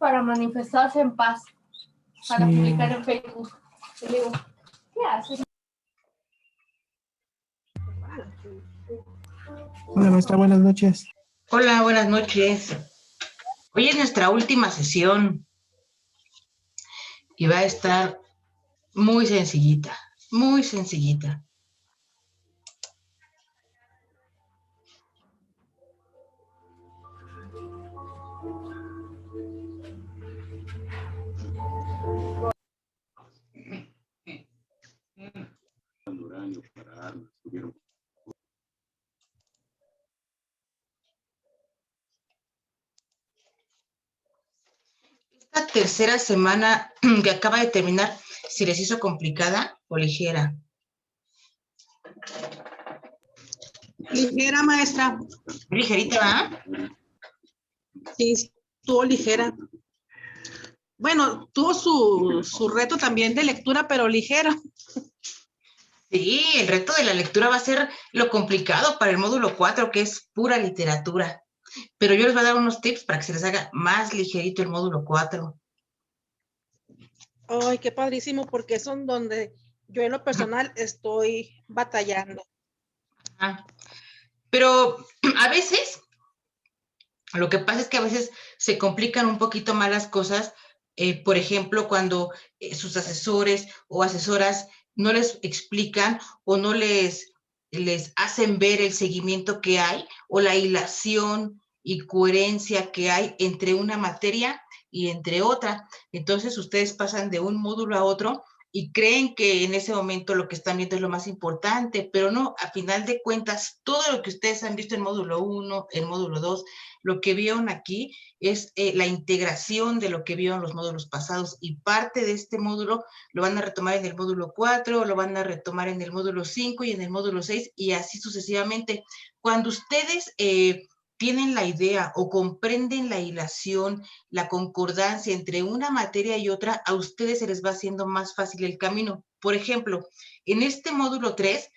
para manifestarse en paz, para publicar en Facebook. Y le digo, ¿qué haces? Hola, maestra, buenas noches. Hola, buenas noches. Hoy es nuestra última sesión y va a estar muy sencillita, muy sencillita. Esta tercera semana que acaba de terminar, ¿se les hizo complicada o ligera? Ligera, maestra. Ligerita, ¿verdad? Sí, estuvo ligera. Bueno, tuvo su reto también de lectura, pero ligero. Sí, el reto de la lectura va a ser lo complicado para el módulo 4, que es pura literatura. Pero yo les voy a dar unos tips para que se les haga más ligerito el módulo 4. Ay, qué padrísimo, porque son donde yo en lo personal estoy batallando. Ajá. Pero a veces, lo que pasa es que a veces se complican un poquito más las cosas, por ejemplo, cuando sus asesores o asesoras no les explican o no les hacen ver el seguimiento que hay o la hilación y coherencia que hay entre una materia y entre otra. Entonces, ustedes pasan de un módulo a otro y creen que en ese momento lo que están viendo es lo más importante, pero no, a final de cuentas, todo lo que ustedes han visto en módulo 1, en módulo 2, lo que vieron aquí es la integración de lo que vieron los módulos pasados y parte de este módulo lo van a retomar en el módulo 4, lo van a retomar en el módulo 5 y en el módulo 6 y así sucesivamente. Cuando ustedes tienen la idea o comprenden la hilación, la concordancia entre una materia y otra, a ustedes se les va haciendo más fácil el camino. Por ejemplo, en este módulo 3,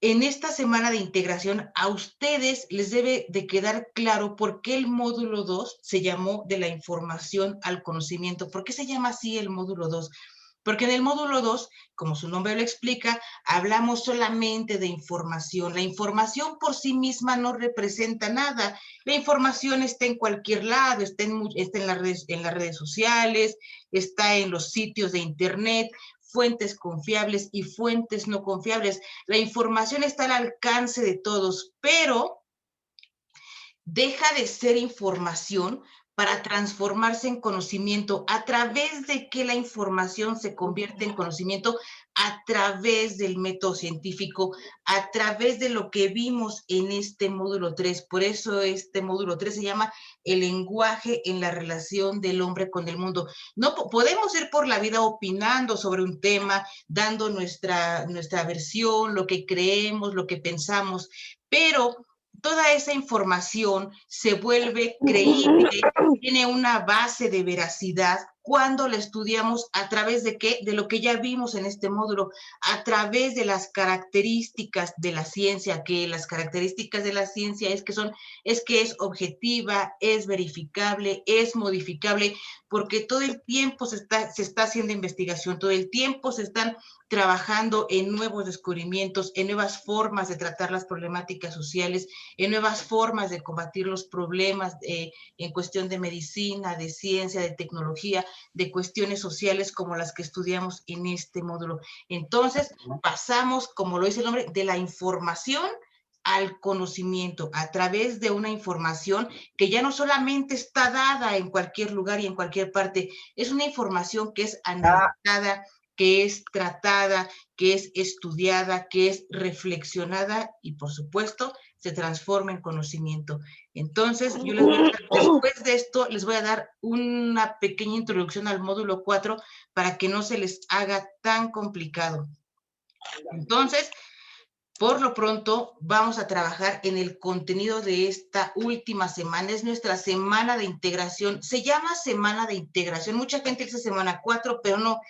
en esta semana de integración, a ustedes les debe de quedar claro por qué el módulo 2 se llamó de la información al conocimiento. ¿Por qué se llama así el módulo 2? Porque en el módulo 2, como su nombre lo explica, hablamos solamente de información. La información por sí misma no representa nada. La información está en cualquier lado, está en las redes sociales, está en los sitios de internet, fuentes confiables y fuentes no confiables. La información está al alcance de todos, pero deja de ser información para transformarse en conocimiento. ¿A través de que la información se convierte en conocimiento? A través del método científico, a través de lo que vimos en este módulo 3. Por eso este módulo 3 se llama el lenguaje en la relación del hombre con el mundo. No podemos ir por la vida opinando sobre un tema, dando nuestra versión, lo que creemos, lo que pensamos, pero toda esa información se vuelve creíble, tiene una base de veracidad cuando la estudiamos a través de qué, de lo que ya vimos en este módulo, a través de las características de la ciencia, que las características de la ciencia es que es objetiva, es verificable, es modificable, porque todo el tiempo se está haciendo investigación, todo el tiempo se están trabajando en nuevos descubrimientos, en nuevas formas de tratar las problemáticas sociales, en nuevas formas de combatir los problemas en cuestión de medicina, de ciencia, de tecnología, de cuestiones sociales como las que estudiamos en este módulo. Entonces, pasamos, como lo dice el nombre, de la información al conocimiento, a través de una información que ya no solamente está dada en cualquier lugar y en cualquier parte, es una información que es analizada, que es tratada, que es estudiada, que es reflexionada y, por supuesto, se transforma en conocimiento. Entonces, yo les voy a dar, después de esto, les voy a dar una pequeña introducción al módulo 4 para que no se les haga tan complicado. Entonces, por lo pronto, vamos a trabajar en el contenido de esta última semana. Es nuestra semana de integración. Se llama semana de integración. Mucha gente dice semana 4, pero no.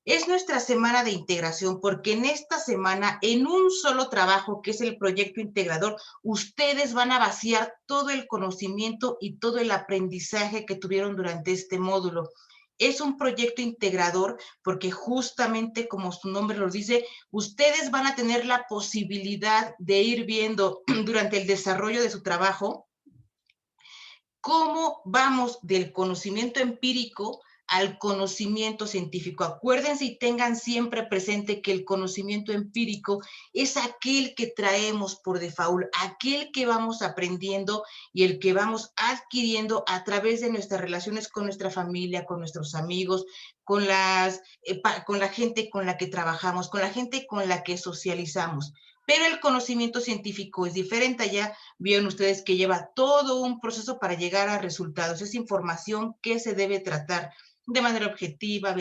Es nuestra semana de integración, porque en esta semana, en un solo trabajo, que es el proyecto integrador, ustedes van a vaciar todo el conocimiento y todo el aprendizaje que tuvieron durante este módulo. Es un proyecto integrador porque justamente como su nombre lo dice, ustedes van a tener la posibilidad de ir viendo durante el desarrollo de su trabajo cómo vamos del conocimiento empírico al conocimiento científico. Acuérdense y tengan siempre presente que el conocimiento empírico es aquel que traemos por default, aquel que vamos aprendiendo y el que vamos adquiriendo a través de nuestras relaciones con nuestra familia, con nuestros amigos, con la gente con la que trabajamos, con la gente con la que socializamos. Pero el conocimiento científico es diferente. Allá vieron ustedes que lleva todo un proceso para llegar a resultados. Es información que se debe tratar de manera objetiva,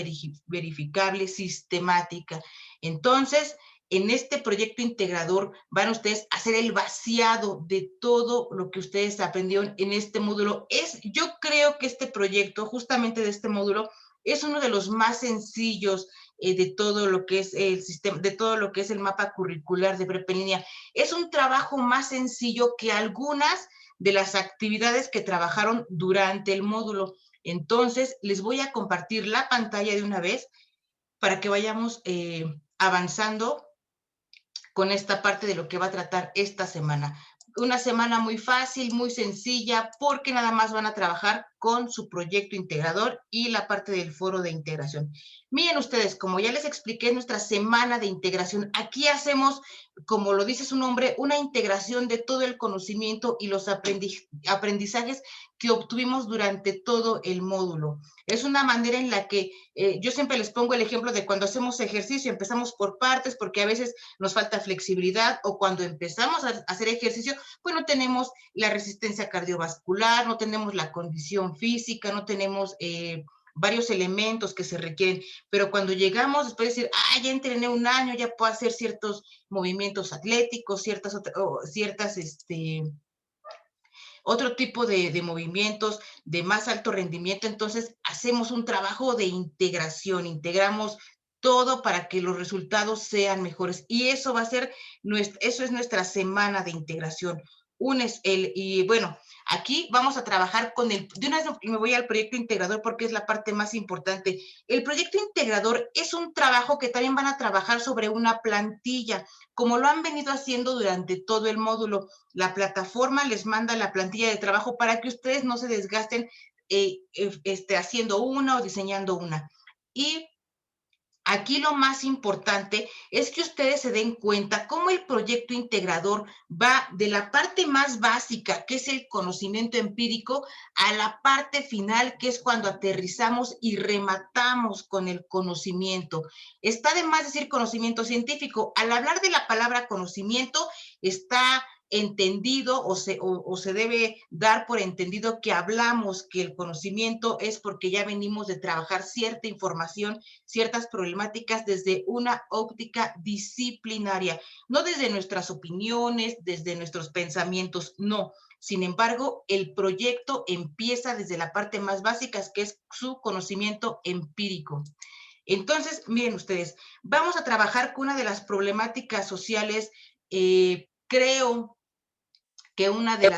verificable, sistemática. Entonces, en este proyecto integrador van ustedes a hacer el vaciado de todo lo que ustedes aprendieron en este módulo. Yo creo que este proyecto, justamente de este módulo, es uno de los más sencillos de todo lo que es el sistema, de todo lo que es el mapa curricular de prepa en línea. Es un trabajo más sencillo que algunas de las actividades que trabajaron durante el módulo. Entonces, les voy a compartir la pantalla de una vez para que vayamos avanzando con esta parte de lo que va a tratar esta semana. Una semana muy fácil, muy sencilla, porque nada más van a trabajar con su proyecto integrador y la parte del foro de integración. Miren ustedes, como ya les expliqué, nuestra semana de integración. Aquí hacemos, como lo dice su nombre, una integración de todo el conocimiento y los aprendizajes que obtuvimos durante todo el módulo. Es una manera en la que yo siempre les pongo el ejemplo de cuando hacemos ejercicio, empezamos por partes porque a veces nos falta flexibilidad, o cuando empezamos a hacer ejercicio, pues no tenemos la resistencia cardiovascular, no tenemos la condición física, no tenemos varios elementos que se requieren, pero cuando llegamos después de decir, ya entrené un año, ya puedo hacer ciertos movimientos atléticos, otro tipo de movimientos de más alto rendimiento, entonces hacemos un trabajo de integración, integramos todo para que los resultados sean mejores, y eso va a ser, eso es nuestra semana de integración. Y bueno, aquí vamos a trabajar con de una vez me voy al proyecto integrador porque es la parte más importante. El proyecto integrador es un trabajo que también van a trabajar sobre una plantilla, como lo han venido haciendo durante todo el módulo. La plataforma les manda la plantilla de trabajo para que ustedes no se desgasten haciendo una o diseñando una. Y aquí lo más importante es que ustedes se den cuenta cómo el proyecto integrador va de la parte más básica, que es el conocimiento empírico, a la parte final, que es cuando aterrizamos y rematamos con el conocimiento. Está de más decir conocimiento científico. Al hablar de la palabra conocimiento, está entendido o se debe dar por entendido que hablamos que el conocimiento es porque ya venimos de trabajar cierta información, ciertas problemáticas desde una óptica disciplinaria, no desde nuestras opiniones, desde nuestros pensamientos, no. Sin embargo, el proyecto empieza desde la parte más básica, que es su conocimiento empírico. Entonces, miren ustedes, vamos a trabajar con una de las problemáticas sociales, creo que una de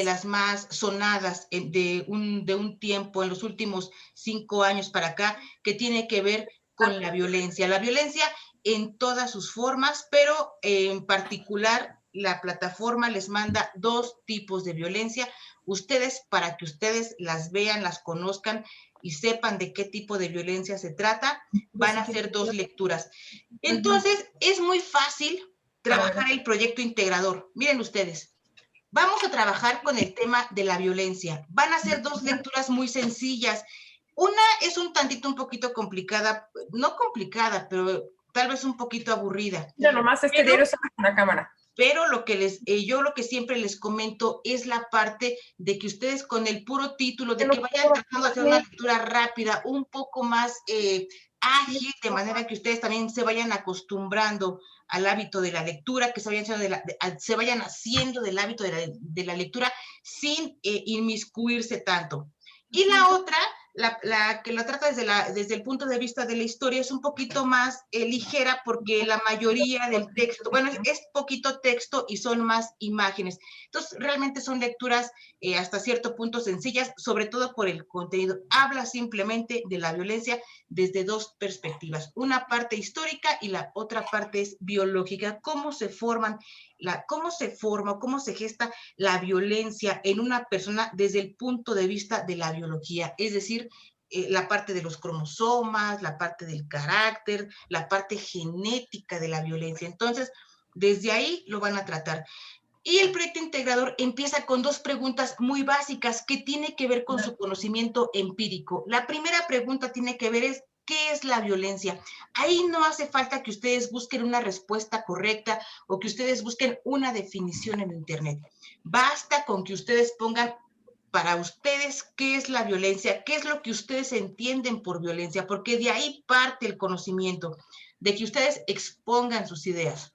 las más sonadas de un tiempo, en los últimos 5 años para acá, que tiene que ver con la violencia. La violencia en todas sus formas, pero en particular la plataforma les manda 2 tipos de violencia. Ustedes, para que ustedes las vean, las conozcan y sepan de qué tipo de violencia se trata, van a hacer 2 lecturas. Entonces, es muy fácil trabajar el proyecto integrador. Miren ustedes, vamos a trabajar con el tema de la violencia. Van a ser 2 lecturas muy sencillas. Una es un poquito complicada, no complicada, pero tal vez un poquito aburrida. Ya nomás diario sale con la cámara. Pero yo lo que siempre les comento es la parte de que ustedes con el puro título, de que vayan tratando de hacer una lectura rápida, un poco más ágil, de manera que ustedes también se vayan acostumbrando al hábito de la lectura, que se vayan haciendo del hábito de la lectura sin inmiscuirse tanto. Y la otra la que lo trata desde el punto de vista de la historia es un poquito más ligera porque la mayoría del texto, bueno, es poquito texto y son más imágenes. Entonces, realmente son lecturas hasta cierto punto sencillas, sobre todo por el contenido. Habla simplemente de la violencia desde dos perspectivas, una parte histórica y la otra parte es biológica, cómo se forma, cómo se gesta la violencia en una persona desde el punto de vista de la biología, es decir, la parte de los cromosomas, la parte del carácter, la parte genética de la violencia. Entonces, desde ahí lo van a tratar. Y el proyecto integrador empieza con dos preguntas muy básicas que tienen que ver con su conocimiento empírico. La primera pregunta tiene que ver es, ¿qué es la violencia? Ahí no hace falta que ustedes busquen una respuesta correcta o que ustedes busquen una definición en Internet. Basta con que ustedes pongan para ustedes qué es la violencia, qué es lo que ustedes entienden por violencia, porque de ahí parte el conocimiento, de que ustedes expongan sus ideas.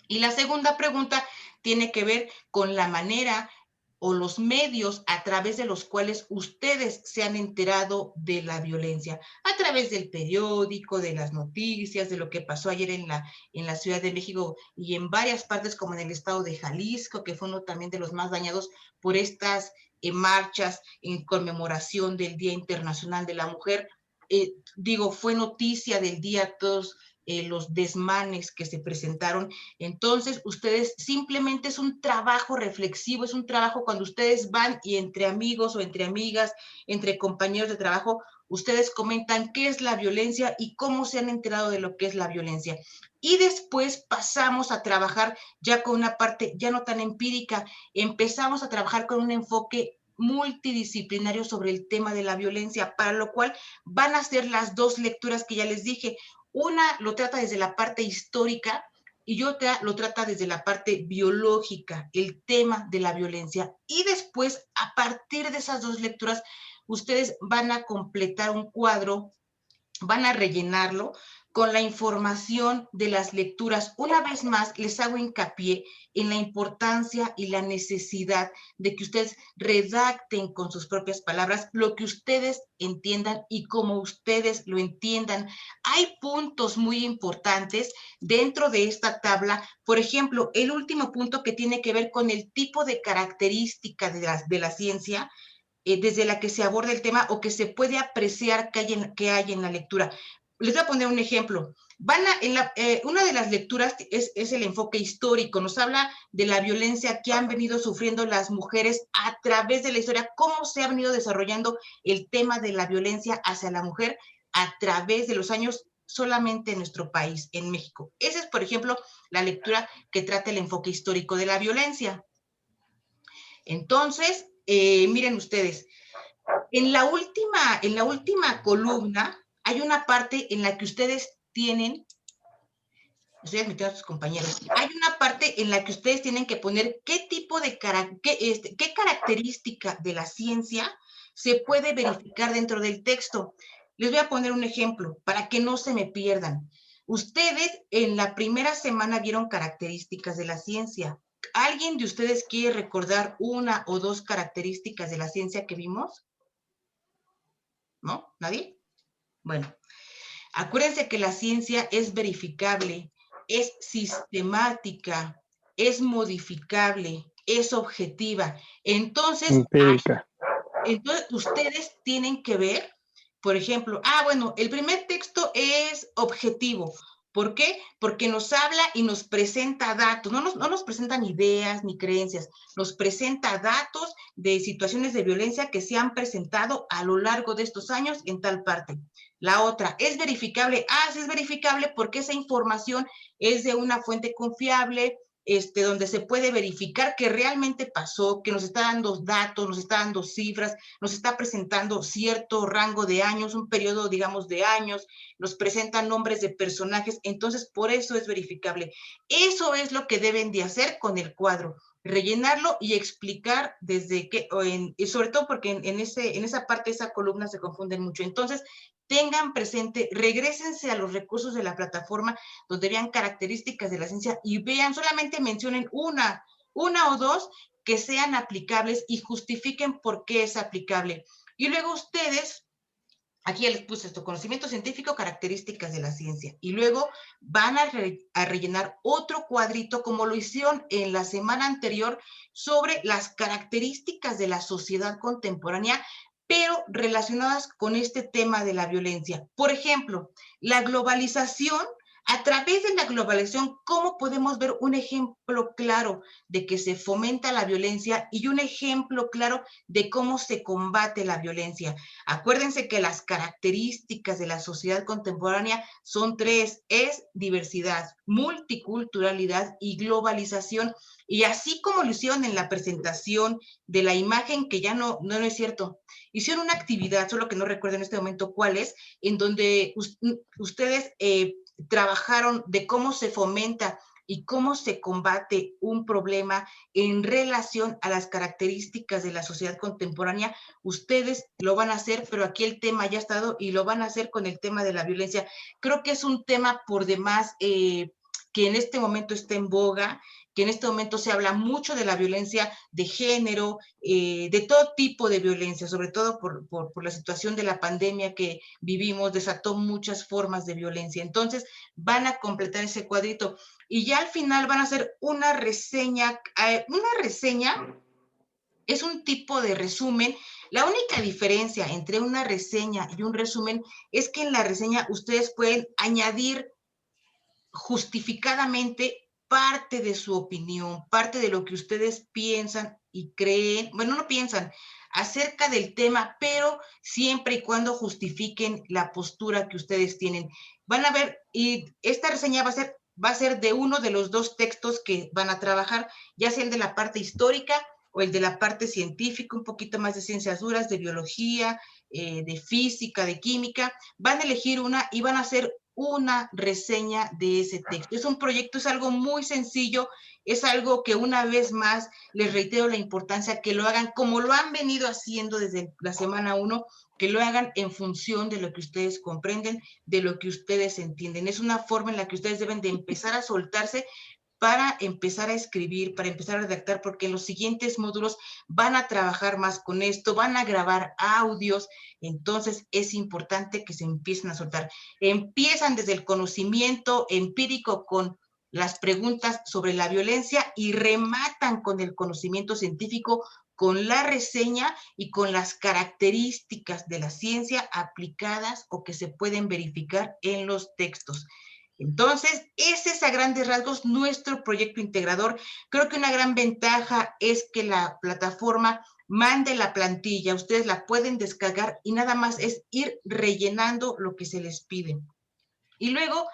Y la segunda pregunta tiene que ver con la manera o los medios a través de los cuales ustedes se han enterado de la violencia, a través del periódico, de las noticias, de lo que pasó ayer en la Ciudad de México y en varias partes como en el estado de Jalisco, que fue uno también de los más dañados por estas marchas en conmemoración del Día Internacional de la Mujer. Fue noticia del día todos los desmanes que se presentaron. Entonces, ustedes simplemente es un trabajo reflexivo, es un trabajo cuando ustedes van y entre amigos o entre amigas, entre compañeros de trabajo, ustedes comentan qué es la violencia y cómo se han enterado de lo que es la violencia. Y después pasamos a trabajar ya con una parte ya no tan empírica, empezamos a trabajar con un enfoque multidisciplinario sobre el tema de la violencia, para lo cual van a ser las dos lecturas que ya les dije. Una lo trata desde la parte histórica y otra lo trata desde la parte biológica, el tema de la violencia. Y después, a partir de esas dos lecturas, ustedes van a completar un cuadro, van a rellenarlo con la información de las lecturas. Una vez más, les hago hincapié en la importancia y la necesidad de que ustedes redacten con sus propias palabras lo que ustedes entiendan y como ustedes lo entiendan. Hay puntos muy importantes dentro de esta tabla. Por ejemplo, el último punto que tiene que ver con el tipo de característica de la ciencia, desde la que se aborda el tema o que se puede apreciar que hay en la lectura. Les voy a poner un ejemplo. Una de las lecturas es el enfoque histórico, nos habla de la violencia que han venido sufriendo las mujeres a través de la historia, cómo se ha venido desarrollando el tema de la violencia hacia la mujer a través de los años solamente en nuestro país, en México. Esa es, por ejemplo, la lectura que trata el enfoque histórico de la violencia. Entonces, miren ustedes, en la última columna hay una parte en la que ustedes tienen, estoy admitiendo a sus compañeros, hay una parte en la que ustedes tienen que poner qué tipo de qué característica de la ciencia se puede verificar dentro del texto. Les voy a poner un ejemplo para que no se me pierdan. Ustedes en la primera semana vieron características de la ciencia. ¿Alguien de ustedes quiere recordar una o dos características de la ciencia que vimos? ¿No? ¿Nadie? Bueno, acuérdense que la ciencia es verificable, es sistemática, es modificable, es objetiva. Entonces, Empírica. entonces ustedes tienen que ver, por ejemplo, bueno, el primer texto es objetivo. ¿Por qué? Porque nos habla y nos presenta datos, no nos presentan ideas ni creencias, nos presenta datos de situaciones de violencia que se han presentado a lo largo de estos años en tal parte. La otra, ¿es verificable? Sí es verificable porque esa información es de una fuente confiable, donde se puede verificar que realmente pasó, que nos está dando datos, nos está dando cifras, nos está presentando cierto rango de años, un periodo, digamos, de años, nos presentan nombres de personajes, entonces por eso es verificable. Eso es lo que deben de hacer con el cuadro, rellenarlo y explicar desde qué, y sobre todo porque en esa parte, esa columna se confunden mucho. Entonces, tengan presente, regrésense a los recursos de la plataforma donde vean características de la ciencia y vean, solamente mencionen una o dos que sean aplicables y justifiquen por qué es aplicable. Y luego ustedes aquí ya les puse esto, conocimiento científico, características de la ciencia. Y luego van a rellenar otro cuadrito, como lo hicieron en la semana anterior, sobre las características de la sociedad contemporánea, pero relacionadas con este tema de la violencia. Por ejemplo, la globalización. A través de la globalización, ¿cómo podemos ver un ejemplo claro de que se fomenta la violencia y un ejemplo claro de cómo se combate la violencia? Acuérdense que las características de la sociedad contemporánea son tres, es diversidad, multiculturalidad y globalización. Y así como lo hicieron en la presentación de la imagen, que ya no es cierto, hicieron una actividad, solo que no recuerdo en este momento cuál es, en donde ustedes trabajaron de cómo se fomenta y cómo se combate un problema en relación a las características de la sociedad contemporánea. Ustedes lo van a hacer, pero aquí el tema ya ha estado y lo van a hacer con el tema de la violencia. Creo que es un tema por demás que en este momento está en boga, que en este momento se habla mucho de la violencia de género, de todo tipo de violencia, sobre todo por la situación de la pandemia que vivimos, desató muchas formas de violencia. Entonces, van a completar ese cuadrito y ya al final van a hacer una reseña. Una reseña es un tipo de resumen. La única diferencia entre una reseña y un resumen es que en la reseña ustedes pueden añadir justificadamente parte de su opinión, parte de lo que ustedes piensan y creen, bueno, no piensan, acerca del tema, pero siempre y cuando justifiquen la postura que ustedes tienen. Van a ver, y esta reseña va a ser de uno de los dos textos que van a trabajar, ya sea el de la parte histórica o el de la parte científica, un poquito más de ciencias duras, de biología, de física, de química. Van a elegir una y van a hacer una reseña de ese texto. Es un proyecto, es algo muy sencillo, es algo que una vez más les reitero la importancia que lo hagan como lo han venido haciendo desde la semana 1, que lo hagan en función de lo que ustedes comprenden, de lo que ustedes entienden. Es una forma en la que ustedes deben de empezar a soltarse para empezar a escribir, para empezar a redactar, porque en los siguientes módulos van a trabajar más con esto, van a grabar audios, entonces es importante que se empiecen a soltar. Empiezan desde el conocimiento empírico con las preguntas sobre la violencia y rematan con el conocimiento científico, con la reseña y con las características de la ciencia aplicadas o que se pueden verificar en los textos. Entonces, ese es a grandes rasgos nuestro proyecto integrador. Creo que una gran ventaja es que la plataforma mande la plantilla, ustedes la pueden descargar y nada más es ir rellenando lo que se les pide. Y luego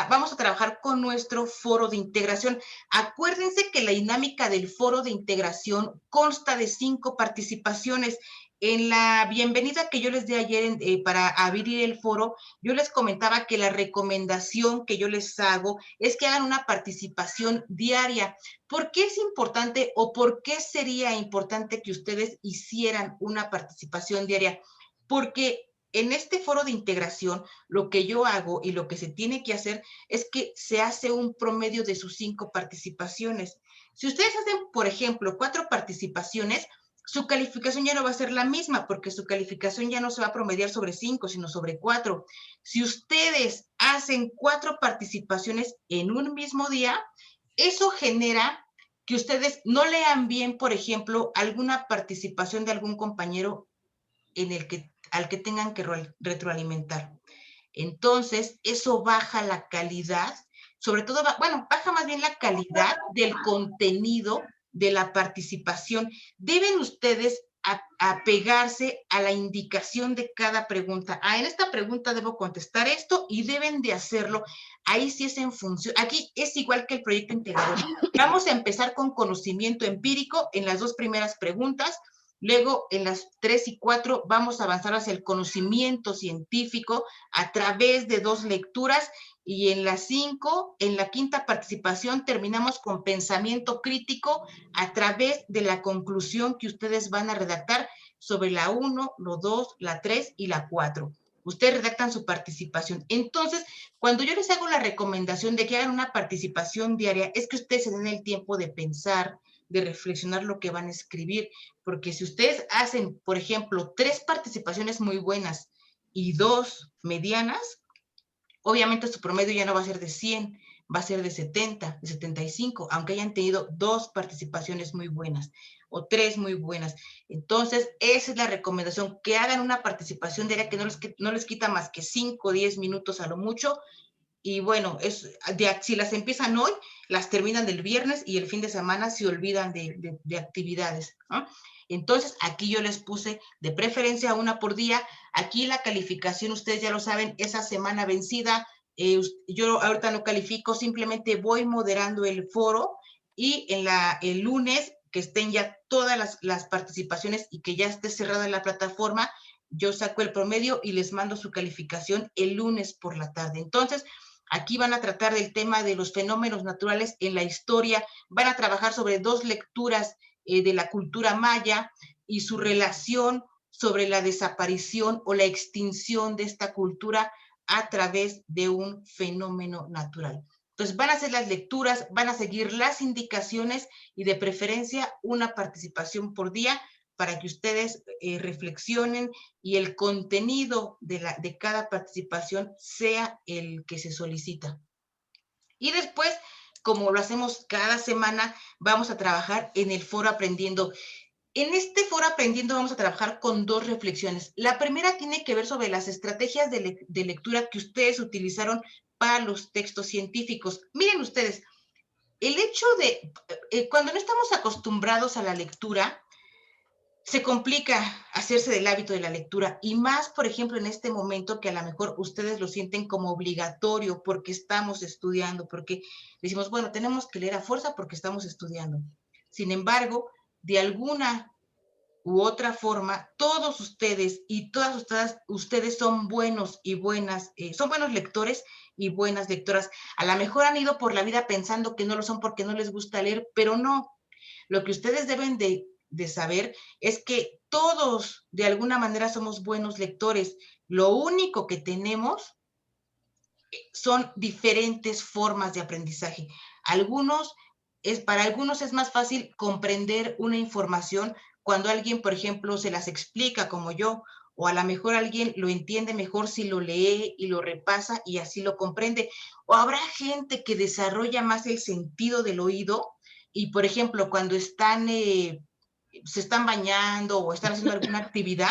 vamos a trabajar con nuestro foro de integración. Acuérdense que la dinámica del foro de integración consta de 5 participaciones. En la bienvenida que yo les di ayer para abrir el foro, yo les comentaba que la recomendación que yo les hago es que hagan una participación diaria. ¿Por qué es importante o por qué sería importante que ustedes hicieran una participación diaria? Porque en este foro de integración, lo que yo hago y lo que se tiene que hacer es que se hace un promedio de sus 5 participaciones. Si ustedes hacen, por ejemplo, 4 participaciones, su calificación ya no va a ser la misma, porque su calificación ya no se va a promediar sobre 5, sino sobre 4. Si ustedes hacen 4 participaciones en un mismo día, eso genera que ustedes no lean bien, por ejemplo, alguna participación de algún compañero al que tengan que retroalimentar. Entonces, eso baja la calidad, sobre todo, baja más bien la calidad del contenido de la participación. Deben ustedes apegarse a la indicación de cada pregunta. En esta pregunta debo contestar esto y deben de hacerlo. Ahí sí es en función. Aquí es igual que el proyecto integrador. Vamos a empezar con conocimiento empírico en las 2 primeras preguntas. Luego, en las 3 y 4, vamos a avanzar hacia el conocimiento científico a través de 2 lecturas. Y en la 5, en la 5ª participación, terminamos con pensamiento crítico a través de la conclusión que ustedes van a redactar sobre la 1, la 2, la 3 y la 4. Ustedes redactan su participación. Entonces, cuando yo les hago la recomendación de que hagan una participación diaria, es que ustedes se den el tiempo de pensar, de reflexionar lo que van a escribir, porque si ustedes hacen, por ejemplo, 3 participaciones muy buenas y 2 medianas, obviamente su promedio ya no va a ser de 100, va a ser de 70, de 75, aunque hayan tenido 2 participaciones muy buenas o 3 muy buenas. Entonces, esa es la recomendación, que hagan una participación diaria que no les quita más que 5 o 10 minutos a lo mucho. Y bueno, si las empiezan hoy, las terminan el viernes y el fin de semana se olvidan de actividades, ¿no? Entonces, aquí yo les puse de preferencia una por día. Aquí la calificación, ustedes ya lo saben, esa semana vencida, yo ahorita no califico, simplemente voy moderando el foro y el lunes, que estén ya todas las participaciones y que ya esté cerrada la plataforma, yo saco el promedio y les mando su calificación el lunes por la tarde. Entonces, aquí van a tratar del tema de los fenómenos naturales en la historia, van a trabajar sobre 2 lecturas de la cultura maya y su relación sobre la desaparición o la extinción de esta cultura a través de un fenómeno natural. Entonces van a hacer las lecturas, van a seguir las indicaciones y de preferencia una participación por día para que ustedes reflexionen y el contenido de cada participación sea el que se solicita. Y después, como lo hacemos cada semana, vamos a trabajar en el foro aprendiendo. En este foro aprendiendo vamos a trabajar con 2 reflexiones. La primera tiene que ver sobre las estrategias de lectura que ustedes utilizaron para los textos científicos. Miren ustedes, el hecho de, cuando no estamos acostumbrados a la lectura, se complica hacerse del hábito de la lectura y más, por ejemplo, en este momento que a lo mejor ustedes lo sienten como obligatorio porque estamos estudiando, porque decimos, bueno, tenemos que leer a fuerza porque estamos estudiando. Sin embargo, de alguna u otra forma, todos ustedes y todas ustedes son buenos y buenas, son buenos lectores y buenas lectoras. A lo mejor han ido por la vida pensando que no lo son porque no les gusta leer, pero no. Lo que ustedes deben de saber es que todos de alguna manera somos buenos lectores. Lo único que tenemos son diferentes formas de aprendizaje. Para algunos es más fácil comprender una información cuando alguien, por ejemplo, se las explica como yo, o a lo mejor alguien lo entiende mejor si lo lee y lo repasa y así lo comprende. O habrá gente que desarrolla más el sentido del oído y, por ejemplo, cuando se están bañando o están haciendo alguna actividad,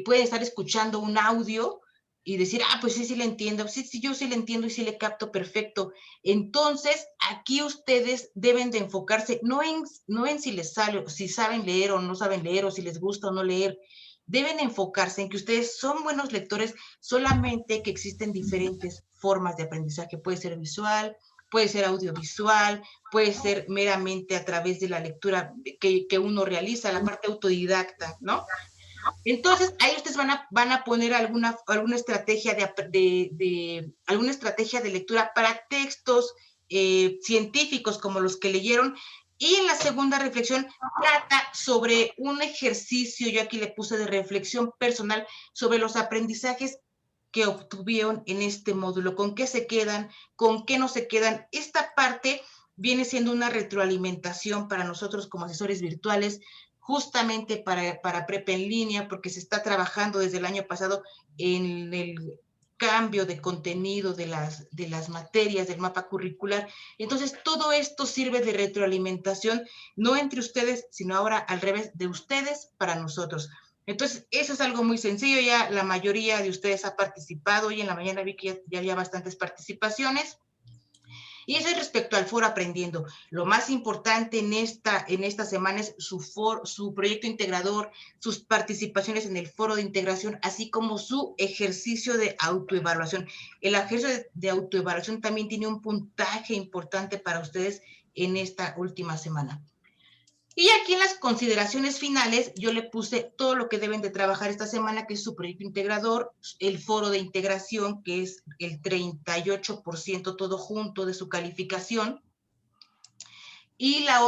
pueden estar escuchando un audio y decir, pues sí le entiendo, sí, yo sí le entiendo y sí le capto perfecto. Entonces, aquí ustedes deben de enfocarse no en si les sale, si saben leer o no saben leer, o si les gusta o no leer. Deben enfocarse en que ustedes son buenos lectores, solamente que existen diferentes formas de aprendizaje. Puede ser visual, puede ser audiovisual, puede ser meramente a través de la lectura que uno realiza, la parte autodidacta, ¿no? Entonces, ahí ustedes van a poner alguna estrategia alguna estrategia de lectura para textos científicos como los que leyeron. Y en la segunda reflexión trata sobre un ejercicio, yo aquí le puse de reflexión personal, sobre los aprendizajes que obtuvieron en este módulo, con qué se quedan, con qué no se quedan. Esta parte viene siendo una retroalimentación para nosotros como asesores virtuales, justamente para Prepa en línea, porque se está trabajando desde el año pasado en el cambio de contenido de las materias del mapa curricular. Entonces, todo esto sirve de retroalimentación, no entre ustedes, sino ahora al revés, de ustedes para nosotros. Entonces, eso es algo muy sencillo, ya la mayoría de ustedes ha participado, y en la mañana vi que ya había bastantes participaciones. Y eso es respecto al foro aprendiendo. Lo más importante en esta semana es su proyecto integrador, sus participaciones en el foro de integración, así como su ejercicio de autoevaluación. El ejercicio de autoevaluación también tiene un puntaje importante para ustedes en esta última semana. Y aquí en las consideraciones finales, yo le puse todo lo que deben de trabajar esta semana, que es su proyecto integrador, el foro de integración, que es el 38% todo junto de su calificación. Y las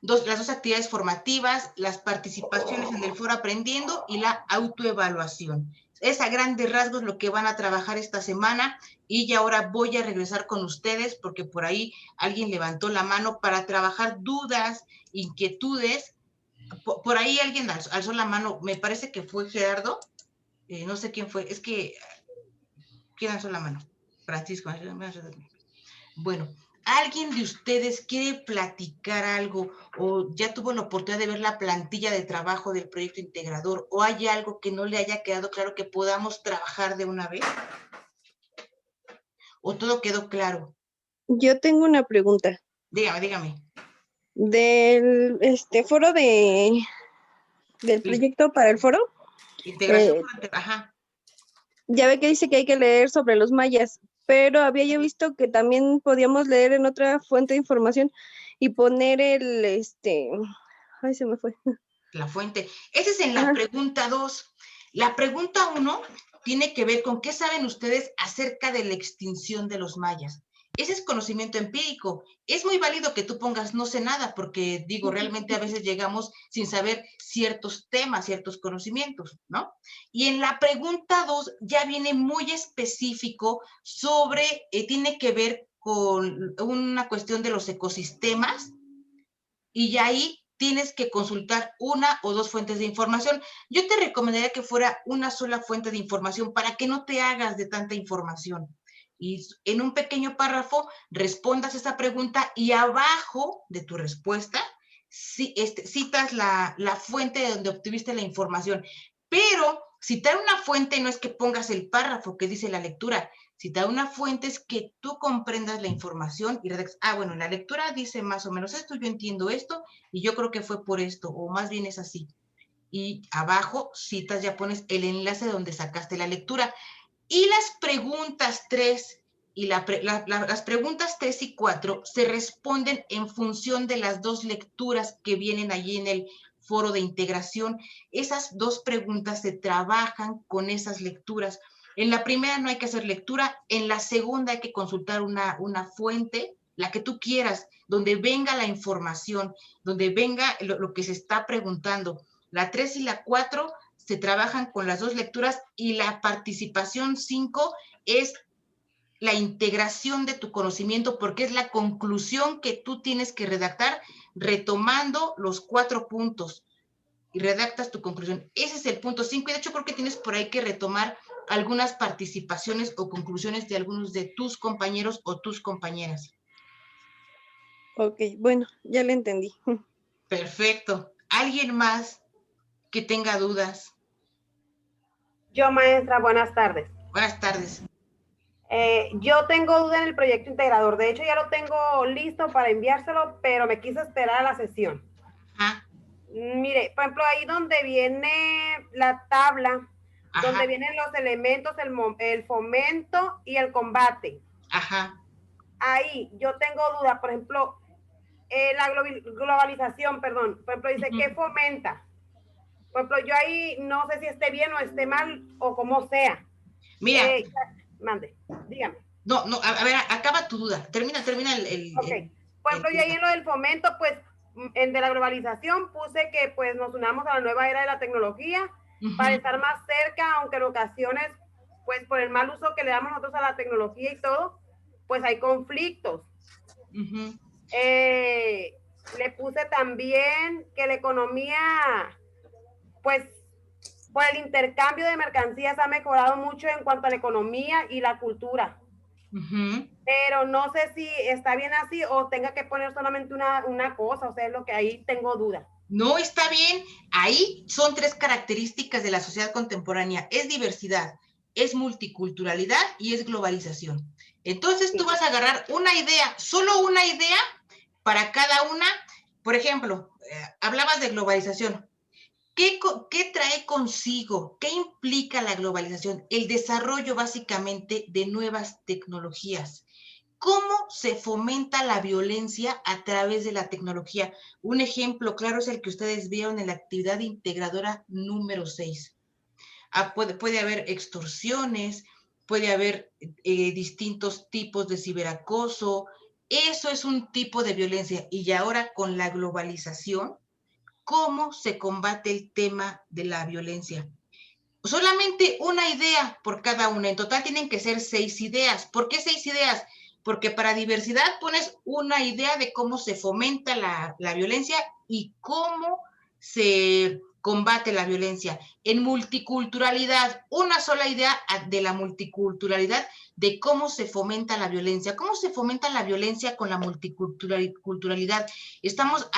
dos actividades formativas, las participaciones en el foro aprendiendo y la autoevaluación. Es a grandes rasgos lo que van a trabajar esta semana y ya ahora voy a regresar con ustedes porque por ahí alguien levantó la mano para trabajar dudas, inquietudes. Por ahí alguien alzó la mano, me parece que fue Gerardo, no sé quién fue, es que, ¿quién alzó la mano? Francisco. Bueno, ¿alguien de ustedes quiere platicar algo o ya tuvo la oportunidad de ver la plantilla de trabajo del proyecto integrador o hay algo que no le haya quedado claro que podamos trabajar de una vez? ¿O todo quedó claro? Yo tengo una pregunta. Dígame. Del foro del Sí. proyecto para el foro, Integración, eh, ajá. ya ve que dice que hay que leer sobre los mayas, pero había yo visto que también podíamos leer en otra fuente de información y poner ay, se me fue. La fuente. Esa es en la Ajá. pregunta 2. La pregunta 1 tiene que ver con qué saben ustedes acerca de la extinción de los mayas. Ese es conocimiento empírico. Es muy válido que tú pongas no sé nada, porque digo, realmente a veces llegamos sin saber ciertos temas, ciertos conocimientos, ¿no? Y en la pregunta 2 ya viene muy específico sobre, tiene que ver con una cuestión de los ecosistemas, y ya ahí tienes que consultar una o dos fuentes de información. Yo te recomendaría que fuera una sola fuente de información para que no te hagas de tanta información. Y en un pequeño párrafo respondas esa pregunta y abajo de tu respuesta citas la fuente de donde obtuviste la información. Pero citar una fuente no es que pongas el párrafo que dice la lectura. Citar una fuente es que tú comprendas la información y redactes, bueno, la lectura dice más o menos esto, yo entiendo esto y yo creo que fue por esto, o más bien es así. Y abajo citas, ya pones el enlace donde sacaste la lectura. Y las preguntas 3 y las preguntas 3 y 4 se responden en función de las dos lecturas que vienen allí en el foro de integración. Esas dos preguntas se trabajan con esas lecturas. En la primera no hay que hacer lectura, en la segunda hay que consultar una fuente, la que tú quieras, donde venga la información, donde venga lo que se está preguntando. La 3 y la 4 se trabajan con las dos lecturas y la participación 5 es la integración de tu conocimiento porque es la conclusión que tú tienes que redactar retomando los 4 puntos y redactas tu conclusión. Ese es el punto 5 y de hecho creo que tienes por ahí que retomar algunas participaciones o conclusiones de algunos de tus compañeros o tus compañeras. Ok, bueno, ya le entendí. Perfecto. ¿Alguien más que tenga dudas? Yo, maestra, buenas tardes. Buenas tardes. Yo tengo duda en el proyecto integrador. De hecho, ya lo tengo listo para enviárselo, pero me quise esperar a la sesión. Ajá. Mire, por ejemplo, ahí donde viene la tabla, Ajá. donde vienen los elementos, el fomento y el combate. Ajá. Ahí yo tengo duda, por ejemplo, la globalización, perdón. Por ejemplo, dice, ¿qué fomenta? Por ejemplo, yo ahí no sé si esté bien o esté mal o como sea. Mira. Mande, dígame. No, a ver, acaba tu duda. Termina el Ok. Por ejemplo, yo ahí en lo del fomento, pues, en de la globalización puse que pues nos unamos a la nueva era de la tecnología para estar más cerca, aunque en ocasiones, pues por el mal uso que le damos nosotros a la tecnología y todo, pues hay conflictos. Le puse también que la economía, pues, por el intercambio de mercancías ha mejorado mucho en cuanto a la economía y la cultura. Pero no sé si está bien así o tenga que poner solamente una cosa, o sea, es lo que ahí tengo duda. No, está bien. Ahí son 3 características de la sociedad contemporánea. Es diversidad, es multiculturalidad y es globalización. Entonces tú vas a agarrar una idea, solo una idea para cada una. Por ejemplo, hablabas de globalización. ¿Qué trae consigo? ¿Qué implica la globalización? El desarrollo básicamente de nuevas tecnologías. ¿Cómo se fomenta la violencia a través de la tecnología? Un ejemplo claro es el que ustedes vieron en la actividad integradora número 6. Puede haber extorsiones, puede haber distintos tipos de ciberacoso. Eso es un tipo de violencia. Y ahora con la globalización, ¿cómo se combate el tema de la violencia? solamente una idea por cada una. En total tienen que ser 6 ideas. ¿Por qué 6 ideas? Porque para diversidad pones una idea de cómo se fomenta la violencia y cómo se combate la violencia. En multiculturalidad, una sola idea de la multiculturalidad, de cómo se fomenta la violencia. ¿Cómo se fomenta la violencia con la multiculturalidad?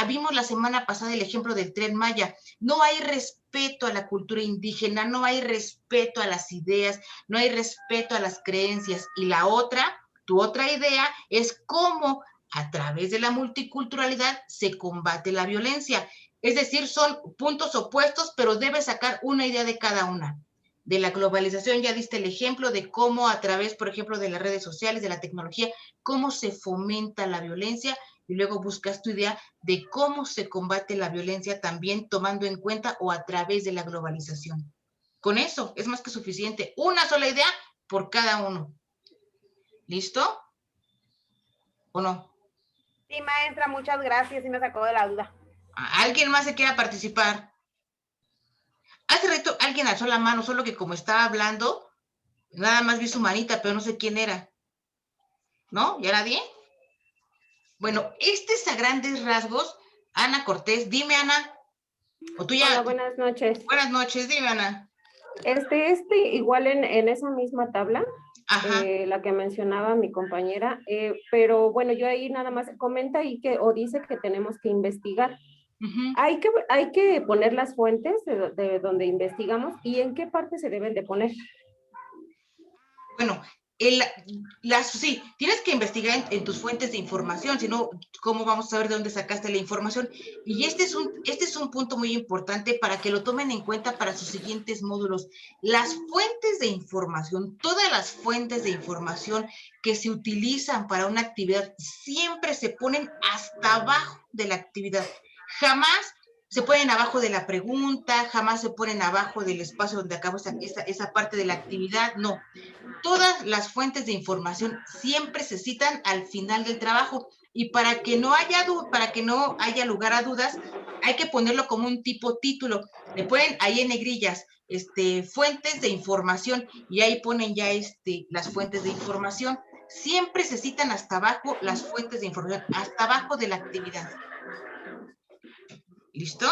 Vimos la semana pasada el ejemplo del Tren Maya. No hay respeto a la cultura indígena, no hay respeto a las ideas, no hay respeto a las creencias. Y la otra, tu otra idea es cómo a través de la multiculturalidad se combate la violencia. Es decir, son puntos opuestos, pero debes sacar una idea de cada una. De la globalización ya diste el ejemplo de cómo a través, por ejemplo, de las redes sociales, de la tecnología, cómo se fomenta la violencia, y luego buscas tu idea de cómo se combate la violencia también tomando en cuenta o a través de la globalización. Con eso es más que suficiente. Una sola idea por cada uno. ¿Listo? ¿O no? Sí, maestra, muchas gracias, sí me sacó de la duda. ¿Alguien más se quiera participar? Hace rato alguien alzó la mano, solo que como estaba hablando, nada más vi su manita, pero no sé quién era. ¿No? ¿Ya nadie? Bueno, este es a grandes rasgos. Ana Cortés, dime, Ana. O tú ya. Hola, buenas noches. Buenas noches, dime, Ana. Igual en esa misma tabla, Ajá. la que mencionaba mi compañera, pero bueno, yo ahí nada más comenta ahí o dice que tenemos que investigar. Uh-huh. Hay que poner las fuentes de donde investigamos y en qué parte se deben de poner. Bueno, sí, tienes que investigar en tus fuentes de información, si no, ¿cómo vamos a saber de dónde sacaste la información? Y este es un punto muy importante para que lo tomen en cuenta para sus siguientes módulos. Las fuentes de información, todas las fuentes de información que se utilizan para una actividad, siempre se ponen hasta abajo de la actividad. Jamás se ponen abajo de la pregunta, jamás se ponen abajo del espacio donde acabó esa parte de la actividad, no. Todas las fuentes de información siempre se citan al final del trabajo y para que no haya lugar a dudas, hay que ponerlo como un tipo título. Le ponen ahí en negrillas, fuentes de información y ahí ponen ya las fuentes de información. Siempre se citan hasta abajo las fuentes de información, hasta abajo de la actividad. ¿Listo?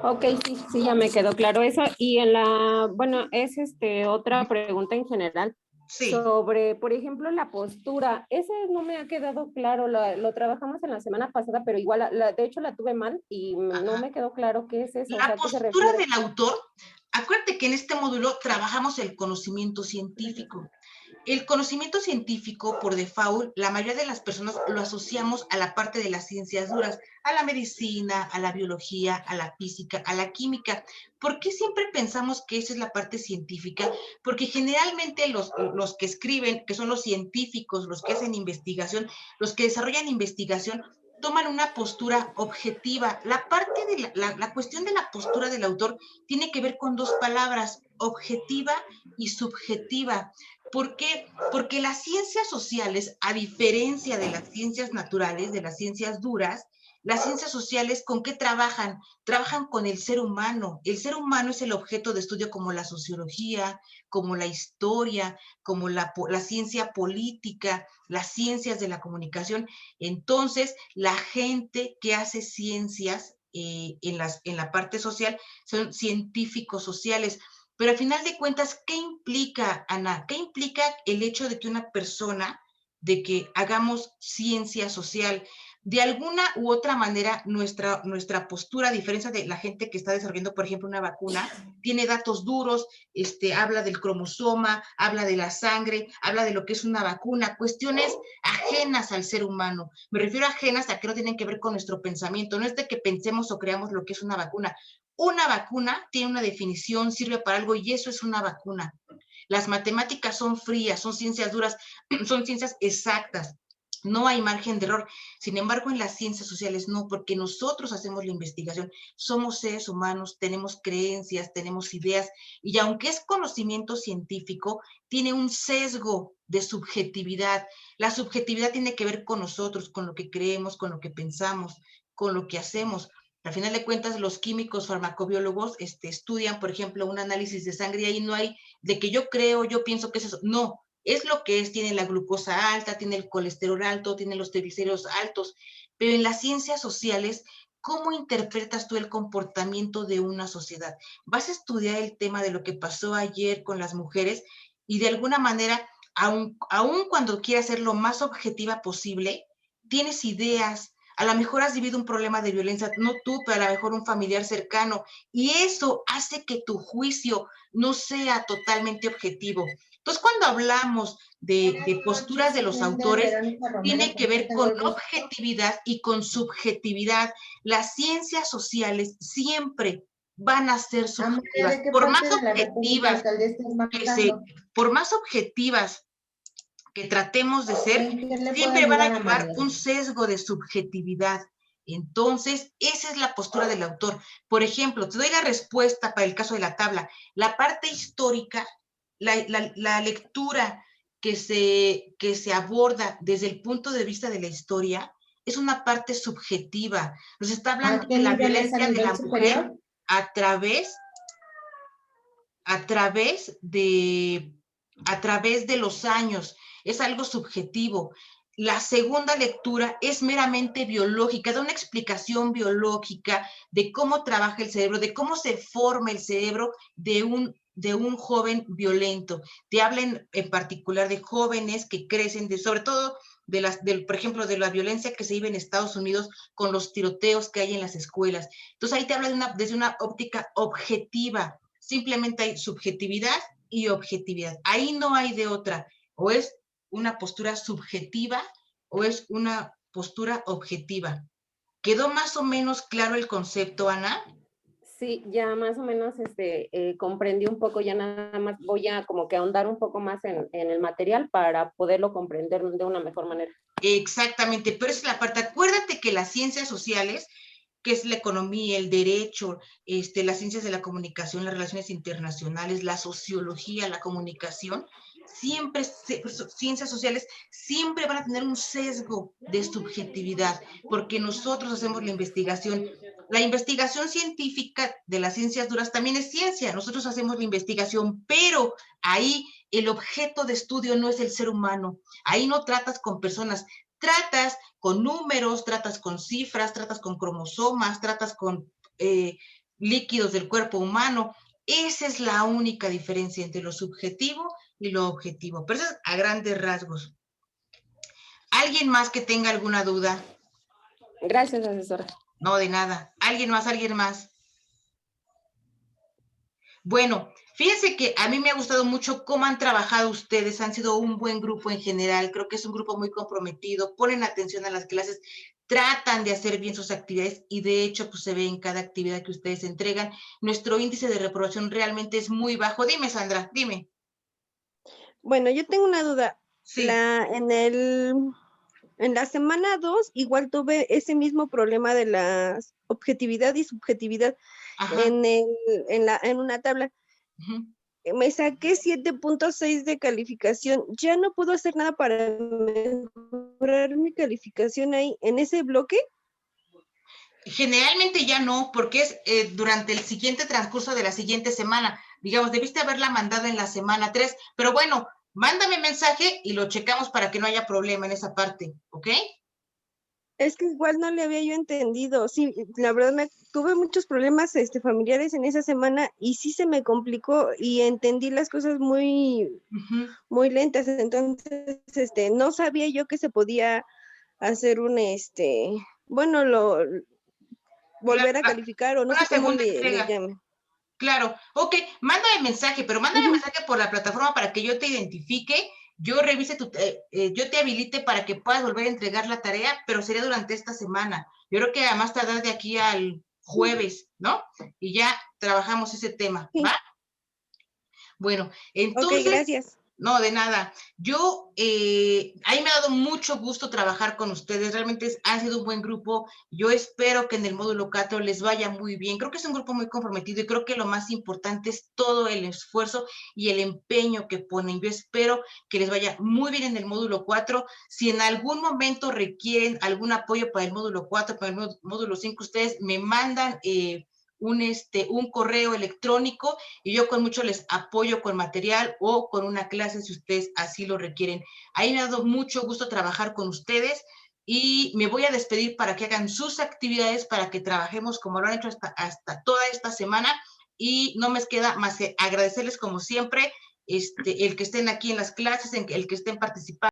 Ok, sí, ya me quedó claro eso. Y bueno, es otra pregunta en general. Sí. Sobre, por ejemplo, la postura. Ese no me ha quedado claro, lo trabajamos en la semana pasada, pero igual, de hecho la tuve mal y no me quedó claro qué es eso. La postura del autor, acuérdate que en este módulo trabajamos el conocimiento científico. El conocimiento científico, por default, la mayoría de las personas lo asociamos a la parte de las ciencias duras, a la medicina, a la biología, a la física, a la química. ¿Por qué siempre pensamos que esa es la parte científica? Porque generalmente los que escriben, que son los científicos, los que hacen investigación, los que desarrollan investigación, toman una postura objetiva. La parte de la cuestión de la postura del autor tiene que ver con dos palabras, objetiva y subjetiva. ¿Por qué? Porque las ciencias sociales, a diferencia de las ciencias naturales, de las ciencias duras, las ciencias sociales, ¿con qué trabajan? Trabajan con el ser humano. El ser humano es el objeto de estudio como la sociología, como la historia, como la ciencia política, las ciencias de la comunicación. Entonces, la gente que hace ciencias en la parte social son científicos sociales. Pero al final de cuentas, ¿qué implica, Ana? ¿Qué implica el hecho de que una persona, de que hagamos ciencia social? De alguna u otra manera, nuestra postura, a diferencia de la gente que está desarrollando, por ejemplo, una vacuna, tiene datos duros, habla del cromosoma, habla de la sangre, habla de lo que es una vacuna, cuestiones ajenas al ser humano. Me refiero a ajenas a que no tienen que ver con nuestro pensamiento, no es de que pensemos o creamos lo que es una vacuna. Una vacuna tiene una definición, sirve para algo y eso es una vacuna. Las matemáticas son frías, son ciencias duras, son ciencias exactas. No hay margen de error. Sin embargo, en las ciencias sociales no, porque nosotros hacemos la investigación. Somos seres humanos, tenemos creencias, tenemos ideas, y aunque es conocimiento científico, tiene un sesgo de subjetividad. La subjetividad tiene que ver con nosotros, con lo que creemos, con lo que pensamos, con lo que hacemos. Al final de cuentas, los químicos farmacobiólogos estudian, por ejemplo, un análisis de sangre y ahí no hay de que yo creo, yo pienso que es eso. No, es lo que es, tiene la glucosa alta, tiene el colesterol alto, tiene los triglicéridos altos, pero en las ciencias sociales, ¿cómo interpretas tú el comportamiento de una sociedad? Vas a estudiar el tema de lo que pasó ayer con las mujeres y de alguna manera, aun cuando quieras ser lo más objetiva posible, tienes ideas. A lo mejor has vivido un problema de violencia, no tú, pero a lo mejor un familiar cercano, y eso hace que tu juicio no sea totalmente objetivo. Entonces, cuando hablamos de posturas de los autores, tiene que ver con objetividad y con subjetividad. Las ciencias sociales siempre van a ser subjetivas, por más objetivas que tratemos de ser, siempre van a llevar un sesgo de subjetividad. Entonces, esa es la postura del autor. Por ejemplo, te doy la respuesta para el caso de la tabla. La parte histórica, la lectura que se aborda desde el punto de vista de la historia es una parte subjetiva. Nos está hablando de la violencia de la mujer a través de los años. Es algo subjetivo. La segunda lectura es meramente biológica, da una explicación biológica de cómo trabaja el cerebro, de cómo se forma el cerebro de un joven violento. Te hablan en particular de jóvenes que crecen, sobre todo por ejemplo, de la violencia que se vive en Estados Unidos con los tiroteos que hay en las escuelas. Entonces ahí te habla desde una óptica objetiva. Simplemente hay subjetividad y objetividad. Ahí no hay de otra. O es una postura subjetiva o es una postura objetiva. ¿Quedó más o menos claro el concepto, Ana? Sí, ya más o menos comprendí un poco, ya nada más voy a como que ahondar un poco más en el material para poderlo comprender de una mejor manera. Exactamente, pero esa es la parte. Acuérdate que las ciencias sociales, que es la economía, el derecho, las ciencias de la comunicación, las relaciones internacionales, la sociología, la comunicación, siempre, ciencias sociales, siempre van a tener un sesgo de subjetividad, porque nosotros hacemos la investigación. La investigación científica de las ciencias duras también es ciencia, nosotros hacemos la investigación, pero ahí el objeto de estudio no es el ser humano, ahí no tratas con personas, tratas con números, tratas con cifras, tratas con cromosomas, tratas con líquidos del cuerpo humano. Esa es la única diferencia entre lo subjetivo y lo objetivo, pero eso es a grandes rasgos. ¿Alguien más que tenga alguna duda? Gracias, asesora. No, de nada. ¿Alguien más? ¿Alguien más? Bueno, fíjense que a mí me ha gustado mucho cómo han trabajado ustedes, han sido un buen grupo en general, creo que es un grupo muy comprometido, ponen atención a las clases, tratan de hacer bien sus actividades y de hecho pues se ve en cada actividad que ustedes entregan. Nuestro índice de reprobación realmente es muy bajo. Dime, Sandra, dime. Bueno, yo tengo una duda. Sí. En la semana 2 igual tuve ese mismo problema de la objetividad y subjetividad en una tabla. Me saqué 7.6 de calificación. Ya no puedo hacer nada para mejorar mi calificación ahí en ese bloque. Generalmente ya no, porque es durante el siguiente transcurso de la siguiente semana. Digamos, debiste haberla mandado en la semana 3, pero bueno, mándame mensaje y lo checamos para que no haya problema en esa parte, ¿ok? Es que igual no le había yo entendido. Sí, la verdad tuve muchos problemas familiares en esa semana y sí se me complicó y entendí las cosas muy lentas. Entonces, no sabía yo que se podía hacer volver a calificar o no sé cómo le llamen. Claro, ok, mándame mensaje, pero mándame mensaje por la plataforma para que yo te identifique, yo revise yo te habilite para que puedas volver a entregar la tarea, pero sería durante esta semana. Yo creo que a más tardar de aquí al jueves, ¿no? Y ya trabajamos ese tema, ¿va? Bueno, entonces, Ok, gracias. No, de nada. Yo, ahí me ha dado mucho gusto trabajar con ustedes. Realmente ha sido un buen grupo. Yo espero que en el módulo 4 les vaya muy bien. Creo que es un grupo muy comprometido y creo que lo más importante es todo el esfuerzo y el empeño que ponen. Yo espero que les vaya muy bien en el módulo 4. Si en algún momento requieren algún apoyo para el módulo 4, para el módulo 5, ustedes me mandan un correo electrónico y yo con mucho les apoyo con material o con una clase si ustedes así lo requieren. Ahí me ha dado mucho gusto trabajar con ustedes y me voy a despedir para que hagan sus actividades, para que trabajemos como lo han hecho hasta toda esta semana y no me queda más que agradecerles como siempre el que estén aquí en las clases, el que estén participando.